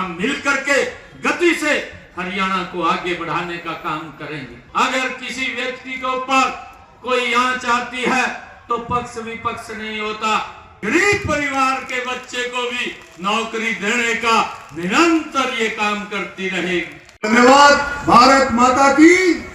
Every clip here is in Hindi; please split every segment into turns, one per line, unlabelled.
हम मिलकर के गति से हरियाणा को आगे बढ़ाने का काम करेंगे। अगर किसी व्यक्ति के ऊपर कोई आंच आती है तो पक्ष विपक्ष नहीं होता, गरीब परिवार के बच्चे को भी नौकरी देने का निरंतर ये काम करती रहेगी।
धन्यवाद। भारत माता की।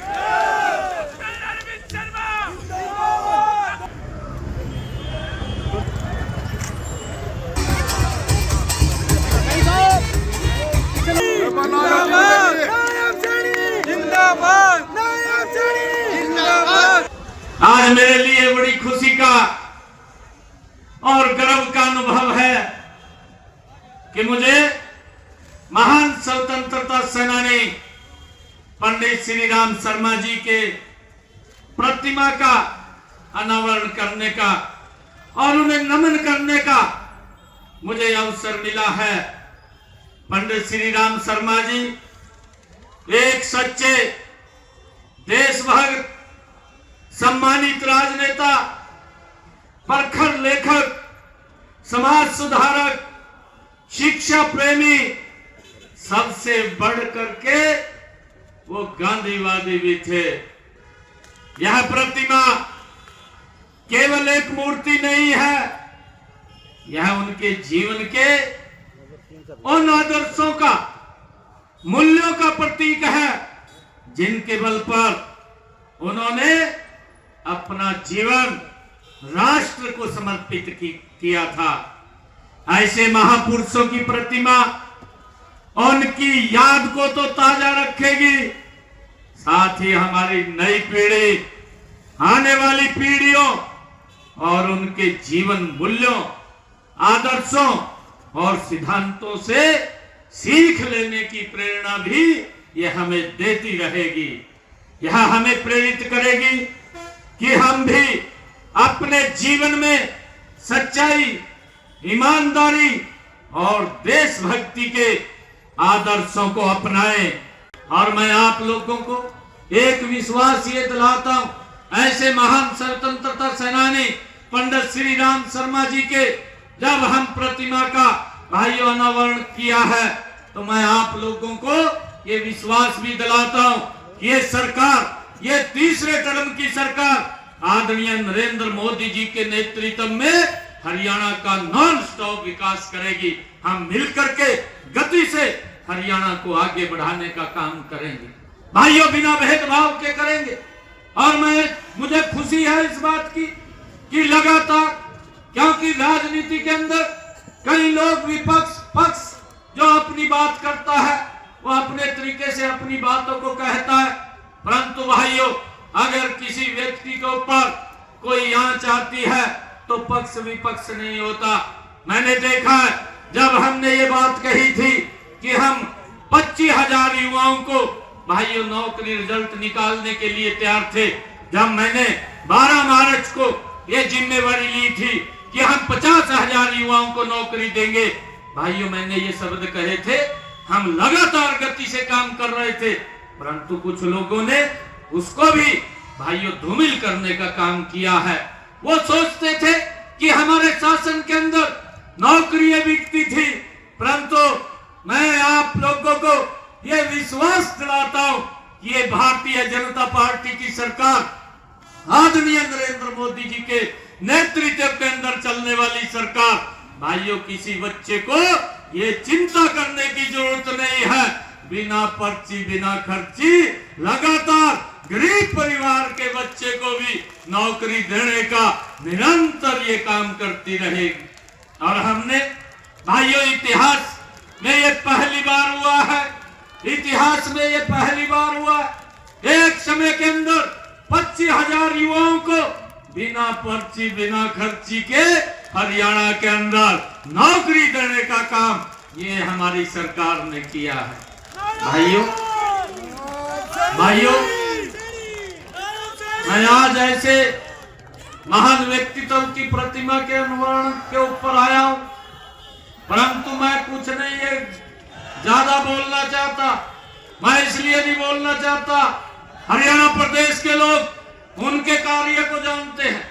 आज मेरे लिए बड़ी खुशी का और गर्व का अनुभव है कि मुझे महान स्वतंत्रता सेनानी पंडित श्री राम शर्मा जी के प्रतिमा का अनावरण करने का और उन्हें नमन करने का मुझे अवसर मिला है। पंडित श्री राम शर्मा जी एक सच्चे देशभक्त, सम्मानित राजनेता, प्रखर लेखक, समाज सुधारक, शिक्षा प्रेमी, सबसे बढ़ करके वो गांधीवादी भी थे। यह प्रतिमा केवल एक मूर्ति नहीं है, यह उनके जीवन के उन आदर्शों का, मूल्यों का प्रतीक है जिनके बल पर उन्होंने अपना जीवन राष्ट्र को समर्पित किया था। ऐसे महापुरुषों की प्रतिमा उनकी याद को तो ताजा रखेगी, साथ ही हमारी नई पीढ़ी, आने वाली पीढ़ियों और उनके जीवन मूल्यों, आदर्शों और सिद्धांतों से सीख लेने की प्रेरणा भी यह हमें देती रहेगी। यह हमें प्रेरित करेगी कि हम भी अपने जीवन में सच्चाई, ईमानदारी और देशभक्ति के आदर्शों को अपनाएं। और मैं आप लोगों को एक विश्वास ये दिलाता हूं, ऐसे महान स्वतंत्रता सेनानी पंडित श्री राम शर्मा जी के जब हम प्रतिमा का भाइयों अनावरण किया है तो मैं आप लोगों को ये विश्वास भी दिलाता हूं कि ये सरकार, ये तीसरे टर्म की सरकार आदरणीय नरेंद्र मोदी जी के नेतृत्व में हरियाणा का नॉन स्टॉप विकास करेगी। हम मिलकर के गति से हरियाणा को आगे बढ़ाने का काम करेंगे भाइयों, बिना भेदभाव के करेंगे। और मुझे खुशी है इस बात की कि लगातार, क्योंकि राजनीति के अंदर कई लोग विपक्ष पक्ष जो अपनी बात करता है वो अपने तरीके से अपनी बातों को कहता है, परंतु भाइयों अगर किसी व्यक्ति के ऊपर कोई आंच आती है तो पक्ष विपक्ष नहीं होता। मैंने देखा है जब हमने ये बात कही थी कि हम 25,000 युवाओं को भाइयों नौकरी रिजल्ट निकालने के लिए तैयार थे, जब मैंने 12 मार्च को ये जिम्मेवारी ली थी कि हम 50,000 युवाओं को नौकरी देंगे, भाइयों मैंने ये शब्द कहे थे, हम लगातार गति से काम कर रहे थे, परंतु कुछ लोगों ने उसको भी भाइयों धूमिल करने का काम किया है। वो सोचते थे कि हमारे शासन के अंदर नौकरियां बिकती थी, परंतु मैं आप लोगों को ये विश्वास दिलाता हूं कि ये भारतीय जनता पार्टी की सरकार, आदरणीय नरेंद्र मोदी जी के नेतृत्व के अंदर चलने वाली सरकार, भाइयों किसी बच्चे को ये चिंता करने की जरूरत नहीं है। बिना पर्ची, बिना खर्ची लगातार गरीब परिवार के बच्चे को भी नौकरी देने का निरंतर ये काम करती रहेगी। और हमने भाइयों इतिहास में ये पहली बार हुआ है, इतिहास में ये पहली बार हुआ है, एक समय के अंदर 25,000 युवाओं को बिना पर्ची, बिना खर्ची के हरियाणा के अंदर नौकरी देने का काम ये हमारी सरकार ने किया है। भाइयों मैं आज ऐसे महान व्यक्तित्व की प्रतिमा के अनावरण के ऊपर आया हूं, परंतु मैं कुछ नहीं है ज्यादा बोलना चाहता। मैं इसलिए नहीं बोलना चाहता, हरियाणा प्रदेश के लोग उनके कार्य को जानते हैं,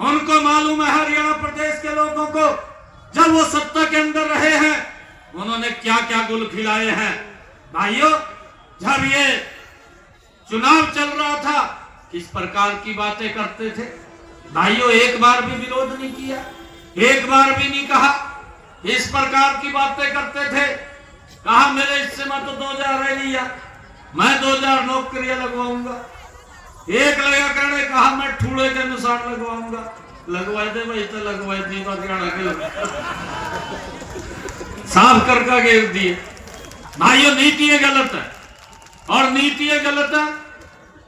उनको मालूम है हरियाणा प्रदेश के लोगों को जब वो सत्ता के अंदर रहे हैं उन्होंने क्या क्या गुल खिलाए हैं। भाइयों, जब ये चुनाव चल रहा था किस प्रकार की बातें करते थे। भाइयों, एक बार भी विरोध नहीं किया, एक बार भी नहीं कहा। इस प्रकार की बातें करते थे। कहा मेरे हिस्से में तो 2000 रह लिया, मैं 2000 नौकरियां लगवाऊंगा। एक लगा करने कहा मैं ठूड़े के निशान लगवाऊंगा। लगवा दे भाई, तो लगवा दी साफ करके घेर दिए। भाइयों, नीति गलत है और नीति गलत है।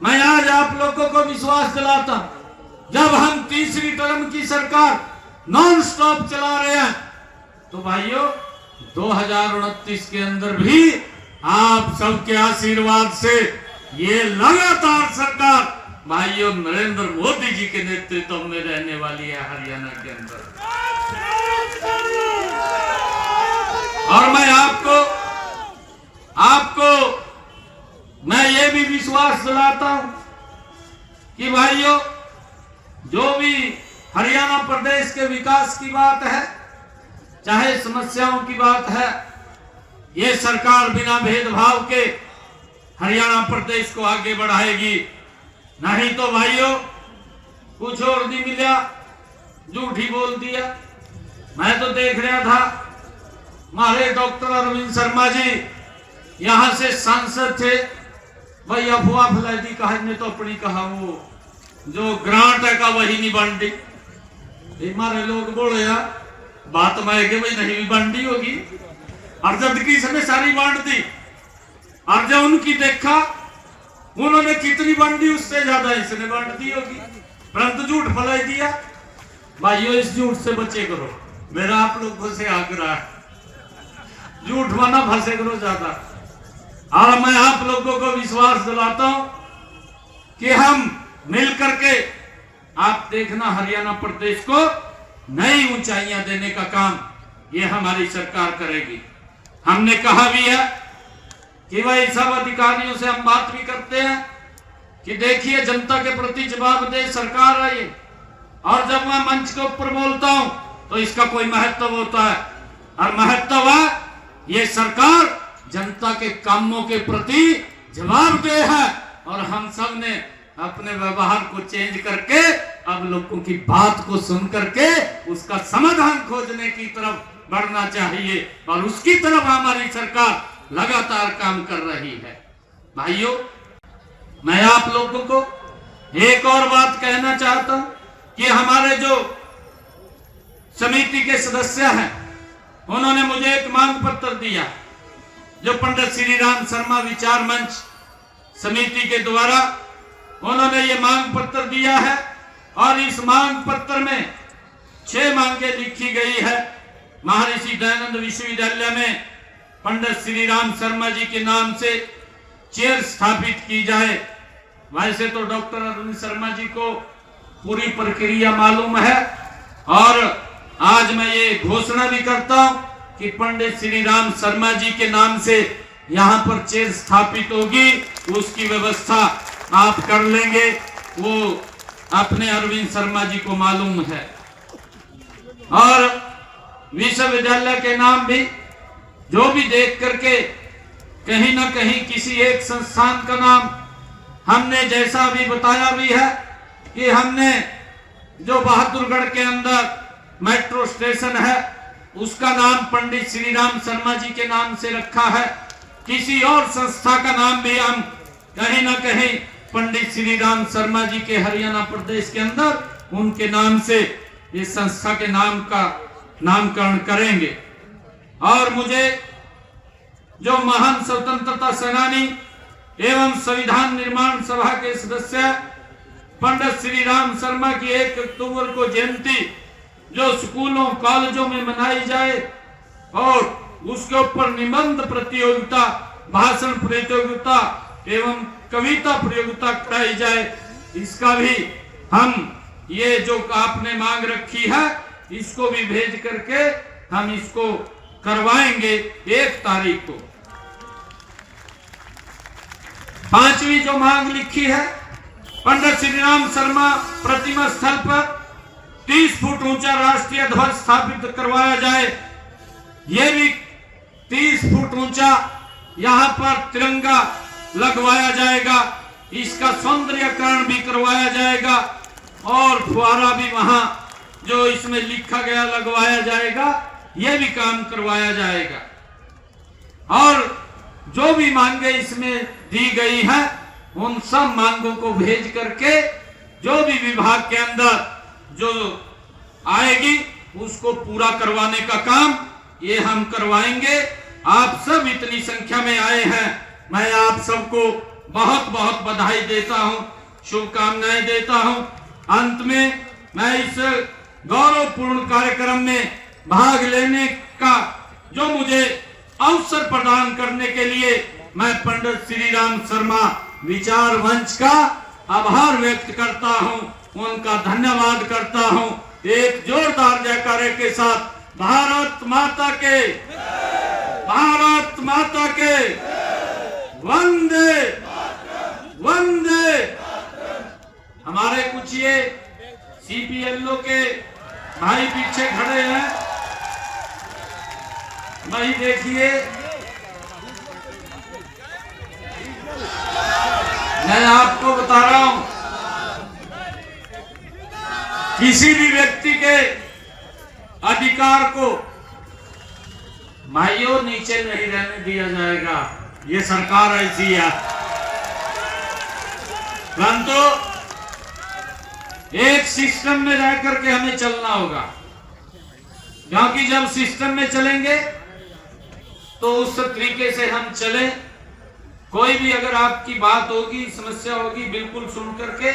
मैं आज आप लोगों को विश्वास दिलाता हूं, जब हम तीसरी टर्म की सरकार नॉन स्टॉप चला रहे हैं तो भाइयों 2029 के अंदर भी आप सबके आशीर्वाद से ये लगातार सरकार भाइयों नरेंद्र मोदी जी के नेतृत्व में रहने वाली है हरियाणा के अंदर। और मैं आपको मैं ये भी विश्वास दिलाता हूं कि भाइयों, जो भी हरियाणा प्रदेश के विकास की बात है, चाहे समस्याओं की बात है, ये सरकार बिना भेदभाव के हरियाणा प्रदेश को आगे बढ़ाएगी। नहीं तो भाइयों कुछ और नहीं मिला, झूठ ही बोल दिया। मैं तो देख रहा था हमारे डॉक्टर अरविंद शर्मा जी यहां से सांसद थे, भाई अफवाह फैलाई दी। कहा ने तो अपनी कहा वो जो ग्रांट है का वही नहीं बांटी। हमारे लोग बोले बात मैं के भाई नहीं भी बांटी होगी, और जब की इसने सारी बांट दी। और जब उनकी देखा उन्होंने कितनी बांटी उससे ज्यादा इसने बांट दी होगी, परंतु झूठ फैलाई दिया। भाइयों, इस झूठ से बचे करो, मेरा आप लोगों से आग्रह है। झूठ बना फंसे करो ज्यादा। और मैं आप लोगों को विश्वास दिलाता हूं कि हम मिलकर के आप देखना हरियाणा प्रदेश को नई ऊंचाइयां देने का काम ये हमारी सरकार करेगी। हमने कहा भी है कि भाई सब अधिकारियों से हम बात भी करते हैं कि देखिए जनता के प्रति जवाबदेह सरकार है ये, और जब मैं मंच के ऊपर बोलता हूं तो इसका कोई महत्व होता है। और महत्व है ये सरकार जनता के कामों के प्रति जवाबदेह है, और हम सब ने अपने व्यवहार को चेंज करके अब लोगों की बात को सुन करके उसका समाधान खोजने की तरफ बढ़ना चाहिए, और उसकी तरफ हमारी सरकार लगातार काम कर रही है। भाइयों, मैं आप लोगों को एक और बात कहना चाहता हूं कि हमारे जो समिति के सदस्य हैं उन्होंने मुझे एक मांग पत्र दिया, जो पंडित श्री राम शर्मा विचार मंच समिति के द्वारा उन्होंने ये मांग पत्र दिया है। और इस मांग पत्र में 6 मांगे लिखी गई है। महर्षि दयानंद विश्वविद्यालय में पंडित श्री राम शर्मा जी के नाम से चेयर स्थापित की जाए। वैसे तो डॉक्टर अरविंद शर्मा जी को पूरी प्रक्रिया मालूम है, और आज मैं ये घोषणा भी करता हूं कि पंडित श्री राम शर्मा जी के नाम से यहाँ पर चेयर स्थापित होगी, उसकी व्यवस्था आप कर लेंगे, वो अपने अरविंद शर्मा जी को मालूम है। और विश्वविद्यालय के नाम भी जो भी देख करके कहीं ना कहीं किसी एक संस्थान का नाम हमने जैसा भी बताया भी है कि हमने जो बहादुरगढ़ के अंदर मेट्रो स्टेशन है उसका नाम पंडित श्री राम शर्मा जी के नाम से रखा है। किसी और संस्था का नाम भी हम कहीं ना कहीं पंडित श्री राम शर्मा जी के हरियाणा प्रदेश के अंदर उनके नाम से इस संस्था के नाम का नामकरण करेंगे। और मुझे जो महान स्वतंत्रता सेनानी एवं संविधान निर्माण सभा के सदस्य पंडित श्री राम शर्मा की 1 अक्टूबर को जयंती जो स्कूलों कॉलेजों में मनाई जाए और उसके ऊपर निबंध प्रतियोगिता, भाषण प्रतियोगिता एवं कविता प्रतियोगिता कराई जाए, इसका भी हम ये जो आपने मांग रखी है इसको भी भेज करके हम इसको करवाएंगे 1 तारीख को। 5वीं जो मांग लिखी है, पंडित श्री राम शर्मा प्रतिमा स्थल पर 30 फुट ऊंचा राष्ट्रीय ध्वज स्थापित करवाया जाए। ये भी 30 फुट ऊंचा यहाँ पर तिरंगा लगवाया जाएगा। इसका सौंदर्यकरण भी करवाया जाएगा और फुहारा भी वहां जो इसमें लिखा गया लगवाया जाएगा, यह भी काम करवाया जाएगा। और जो भी मांगे इसमें दी गई है उन सब मांगों को भेज करके जो भी विभाग के अंदर जो आएगी उसको पूरा करवाने का काम ये हम करवाएंगे। आप सब इतनी संख्या में आए हैं, मैं आप सबको बहुत बहुत बधाई देता हूं, शुभकामनाएं देता हूं। अंत में मैं इस गौरवपूर्ण कार्यक्रम में भाग लेने का जो मुझे अवसर प्रदान करने के लिए मैं पंडित श्री राम शर्मा विचार मंच का आभार व्यक्त करता हूं, उनका धन्यवाद करता हूं। एक जोरदार जयकारे के साथ भारत माता के, भारत माता के, वंदे वंदे। हमारे कुछ ये सीपीएलओ के भाई पीछे खड़े हैं, वही देखिए। मैं आपको बता रहा हूं, किसी भी व्यक्ति के अधिकार को भाइयों नीचे नहीं रहने दिया जाएगा, ये सरकार ऐसी है। परंतु एक सिस्टम में रह करके हमें चलना होगा, क्योंकि जब सिस्टम में चलेंगे तो उस तरीके से हम चलें। कोई भी अगर आपकी बात होगी, समस्या होगी, बिल्कुल सुन करके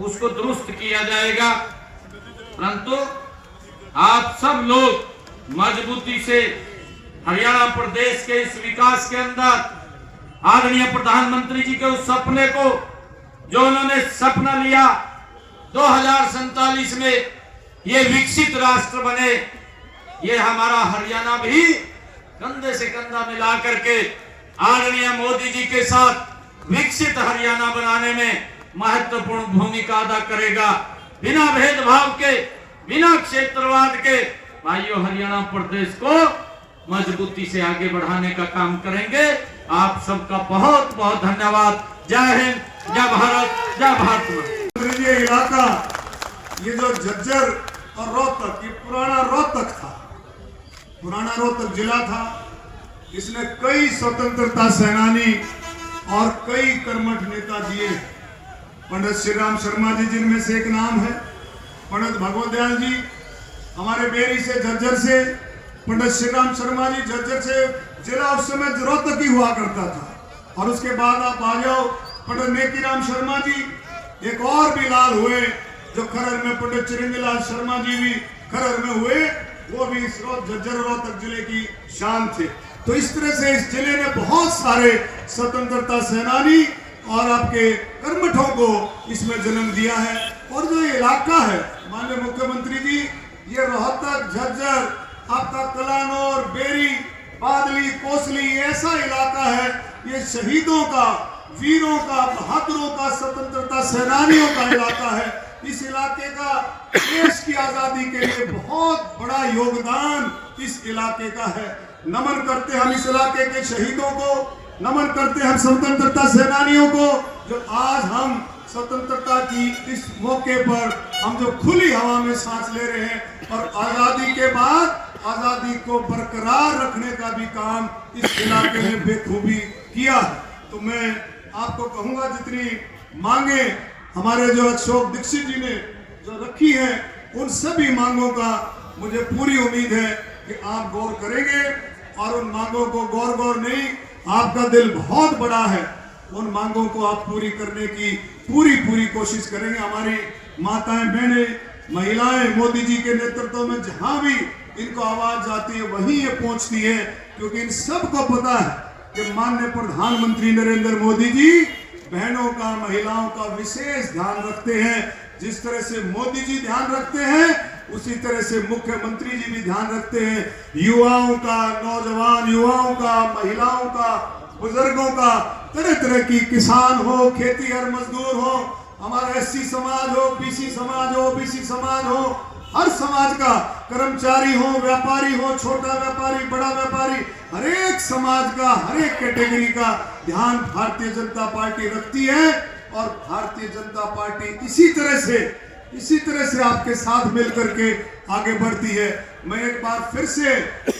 उसको दुरुस्त किया जाएगा। परंतु आप सब लोग मजबूती से हरियाणा प्रदेश के इस विकास के अंदर आदरणीय प्रधानमंत्री जी के उस सपने को जो उन्होंने सपना लिया 2047 में ये विकसित राष्ट्र बने, ये हमारा हरियाणा भी कंधे से कंधा मिला करके आदरणीय मोदी जी के साथ विकसित हरियाणा बनाने में महत्वपूर्ण भूमिका अदा करेगा। बिना भेदभाव के, बिना क्षेत्रवाद के भाइयों हरियाणा प्रदेश को मजबूती से आगे बढ़ाने का काम करेंगे। आप सबका बहुत बहुत धन्यवाद। जय हिंद, जय भारत, जय भारत।
ये इलाका, ये जो झज्जर और रोहतक, ये पुराना रोहतक था, पुराना रोहतक जिला था। इसने कई स्वतंत्रता सेनानी और कई कर्मठ नेता दिए। पंडित श्री राम शर्मा जी जिनमें से एक नाम है, पंडित भगवत दयाल जी हमारे बेरी से, झज्जर से। पंडित श्री राम शर्मा जी झज्जर से, जिला उस समय रोहतक ही हुआ करता था। और उसके बाद आप आ जाओ पंडित नेकी राम शर्मा जी, एक और भी लाल हुए जो खरर में, पंडित चिरंजीलाल शर्मा जी भी खरर में हुए, वो भी इस झज्जर रोहतक जिले की शान थे। तो इस तरह से इस जिले ने बहुत सारे स्वतंत्रता सेनानी और आपके कर्मठों को इसमें जन्म दिया है। और जो ये इलाका है माननीय मुख्यमंत्री जी, ये रोहतक, झज्जर, आपका कलानौर, बेरी, बादली, कोसली, ऐसा इलाका है, ये शहीदों का, वीरों का, बहादुरों का, स्वतंत्रता सेनानियों का इलाका है। इस इलाके का देश की आजादी के लिए बहुत बड़ा योगदान इस इलाके का है। नमन करते हम इस इलाके के शहीदों को, नमन करते हम स्वतंत्रता सेनानियों को, जो आज हम स्वतंत्रता की इस मौके पर हम जो खुली हवा में सांस ले रहे हैं और आजादी के बाद आजादी को बरकरार रखने का भी काम इस इलाके ने बेखूबी किया है। तो मैं आपको कहूंगा, जितनी मांगे हमारे जो अशोक दीक्षित जी ने जो रखी है, उन सभी मांगों का मुझे पूरी उम्मीद है कि आप गौर करेंगे। और उन मांगों को गौर नहीं, आपका दिल बहुत बड़ा है, उन मांगों को आप पूरी करने की पूरी कोशिश करेंगे। हमारी माताएं, बहनें, महिलाएं मोदी जी के नेतृत्व में जहां भी इनको आवाज जाती है वहीं ये पहुंचती है, क्योंकि इन सबको पता है कि माननीय प्रधानमंत्री नरेंद्र मोदी जी बहनों का, महिलाओं का विशेष ध्यान रखते हैं। जिस तरह से मोदी जी ध्यान रखते हैं, उसी तरह से मुख्यमंत्री जी भी ध्यान रखते हैं युवाओं का, नौजवान युवाओं का, महिलाओं का, बुजुर्गों का, तरह तरह की, किसान हो, खेती हर मजदूर हो, हमारा एससी समाज हो, बीसी समाज हो, ओबीसी समाज हो, हर समाज का, कर्मचारी हो, व्यापारी हो, छोटा व्यापारी, बड़ा व्यापारी, हर एक समाज का, हर एक कैटेगरी का ध्यान भारतीय जनता पार्टी रखती है। और भारतीय जनता पार्टी इसी तरह से आपके साथ मिलकर के आगे बढ़ती है। मैं एक बार फिर से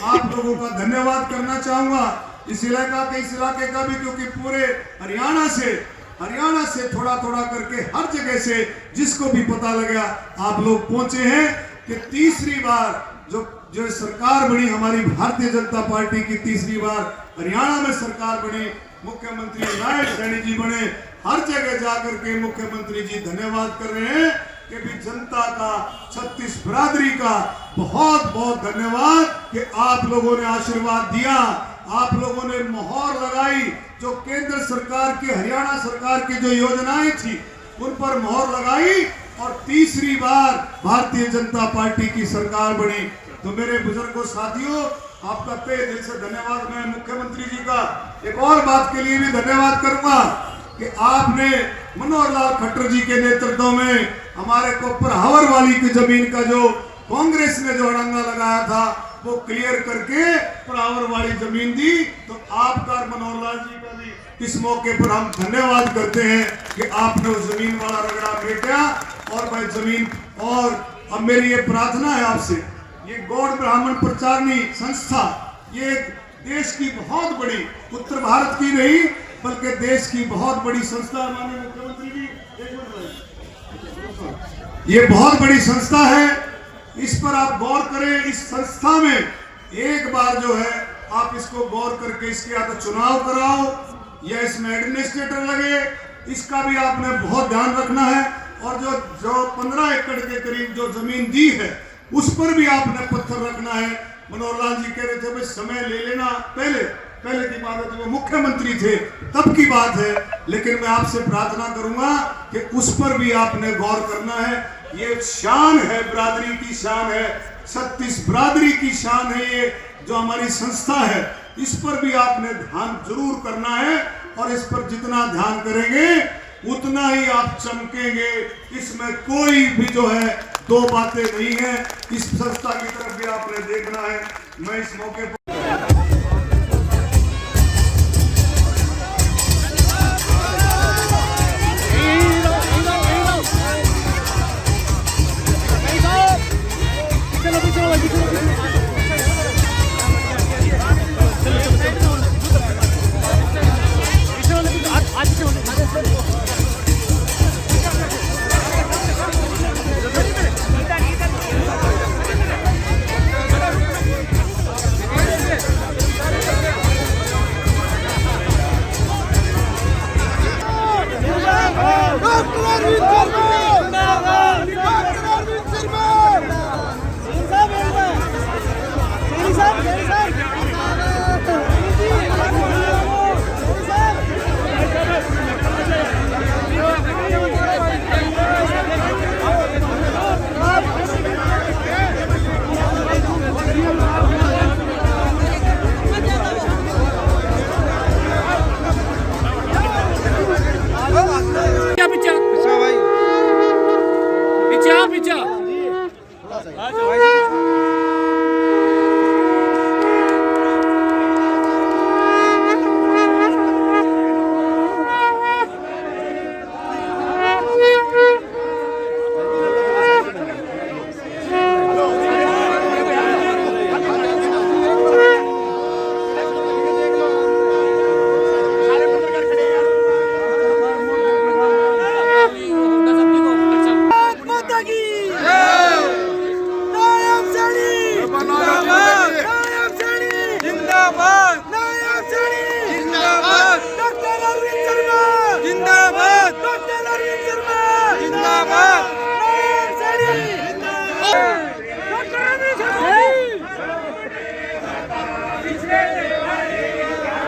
आप लोगों का धन्यवाद करना चाहूंगा, इस इलाके का भी, क्योंकि पूरे हरियाणा से थोड़ा करके हर जगह से जिसको भी पता लगा आप लोग पहुंचे हैं कि तीसरी बार जो सरकार बनी हमारी भारतीय जनता पार्टी की, तीसरी बार हरियाणा में सरकार बनी, मुख्यमंत्री नारायण सैनी जी बने, हर जगह जाकर के मुख्यमंत्री जी धन्यवाद कर रहे हैं कि भी जनता का, 36 बिरादरी का बहुत धन्यवाद कि आप लोगों ने आशीर्वाद दिया, आप लोगों ने मोहर लगाई, जो केंद्र सरकार की, हरियाणा सरकार की जो योजनाएं थी उन पर मोहर लगाई और तीसरी बार भारतीय जनता पार्टी की सरकार बनी। तो मेरे बुजुर्गों, साथियों, आपका तहे दिल से धन्यवाद। मैं मुख्यमंत्री जी का एक और बात के लिए भी धन्यवाद करूंगा कि आपने मनोहर लाल खट्टर जी के नेतृत्व में हमारे को प्रहावर वाली की जमीन का जो कांग्रेस ने जो अड़ंगा लगाया था वो क्लियर करके प्रहावर वाली जमीन दी। तो आपका और मनोहर लाल जी का भी इस मौके पर हम धन्यवाद करते हैं कि आपने उस जमीन वाला रगड़ा मेटा। और भाई जमीन, और अब मेरी ये प्रार्थना है आपसे, ये गौड़ ब्राह्मण प्रचारणी संस्था, ये देश की बहुत बड़ी, उत्तर भारत की नहीं बल्कि देश की बहुत बड़ी संस्था है। माननीय मुख्यमंत्री जी, एक मिनट, ये बहुत बड़ी संस्था है, इस पर आप गौर करें। इस संस्था में एक बार जो है आप इसको गौर करके इसके या तो चुनाव कराओ या इसमें एडमिनिस्ट्रेटर लगे, इसका भी आपने बहुत ध्यान रखना है। और जो 15 एकड़ के करीब जो जमीन दी है उस पर भी आपने पत्थर रखना है। मनोहर लाल जी कह रहे थे भाई समय ले लेना, पहले की बात है, जब वो मुख्यमंत्री थे तब की बात है, लेकिन मैं आपसे प्रार्थना करूंगा कि उस पर भी आपने गौर करना है। ये शान है, बिरादरी की शान है, 36 बिरादरी की शान है ये जो हमारी संस्था है, इस पर भी आपने ध्यान जरूर करना है। और इस पर जितना ध्यान करेंगे उतना ही आप चमकेंगे। इसमें कोई भी जो है दो बातें नहीं है। इस संस्था की तरफ भी आपने देखना है। मैं इस मौके पर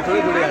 थोड़ी